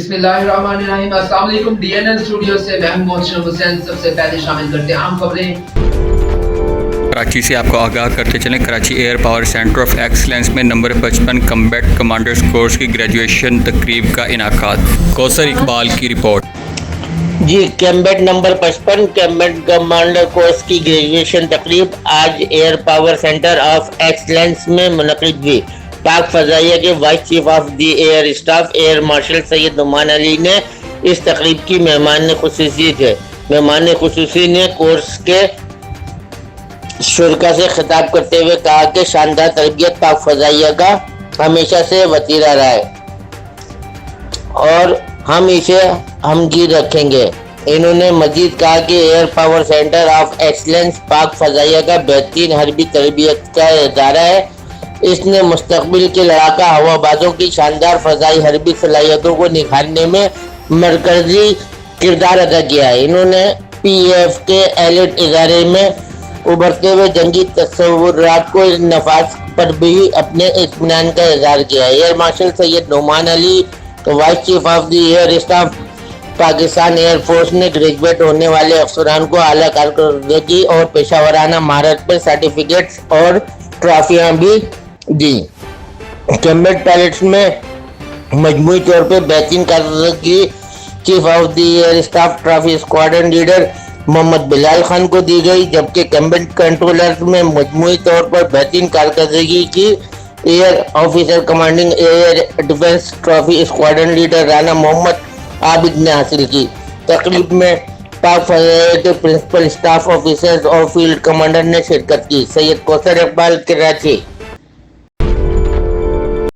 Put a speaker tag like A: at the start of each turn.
A: बिस्मिल्लाहिर्रहमानिर्रहीम। अस्सलाम वालेकुम। DNN स्टूडियो से मैं हूं मोहसिन हुसैन। सबसे पहले शामिल करते हैं आम खबरें।
B: कराची से आपको आगाह करते चलें, Karachi air power centre of excellence में नंबर 55 कम्बैट कमांडर्स कोर्स की ग्रेजुएशन तकरीब का इनाकाद। कौसर इकबाल की रिपोर्ट।
C: जी, combat number 55 combat commander course की ग्रेजुएशन तकरीब आज air power centre of excellence में मुनक़िद हुई। पाक फ़ज़ाइया के vice chief of the air staff air marshal Syed Noman Ali ने इस तकरीब की मेहमान ख़ुसूसी थे। मेहमान ख़ुसूसी ने कोर्स के शुरा से खिताब करते हुए कहा कि शानदार तरबियत पाक फ़ज़ाइया का हमेशा से वतीरा रहा है और हम इसे हमगीर रखेंगे। इन्होंने मजीद कहा कि air power centre of excellence पाक फ़ज़ाइया का बेहतरीन हरबी तरबियत का इदारा है। इसने मुस्तकबिल के लड़ाका हवाबाजों की शानदार फ़ज़ाई हरबी सलाहियतों को निखारने में मरकज़ी किरदार अदा किया है। इन्होंने PAF के एलिट इदारे में उभरते हुए जंगी तस्वुरात को नफाज पर भी अपने इत्मीनान का इज़हार किया है। Air marshal Syed Noman Ali vice chief of the air staff Pakistan air force ने ग्रेजुएट होने वाले अफसरान को आला कारकर्दगी और पेशावराना महारत पर सर्टिफिकेट्स और ट्रॉफियाँ भी दी। कैम्बेट पायलट्स में मजमूई तौर पर बेहतरीन कारकर्दगी chief of the air staff trophy squadron leader Mohammad Bilal Khan को दी गई, जबकि कैम्बेट कंट्रोलर्स में मजमूई तौर पर बेहतरीन कारकर्दगी की air officer commanding air defence trophy squadron leader Rana Mohammad Abid ने हासिल की। तकरीब में पाक फ़ज़ाइया के प्रिंसिपल स्टाफ ऑफिसर्स और फील्ड कमांडर ने शिरकत की। सैयद कौसर इकबाल, कराची।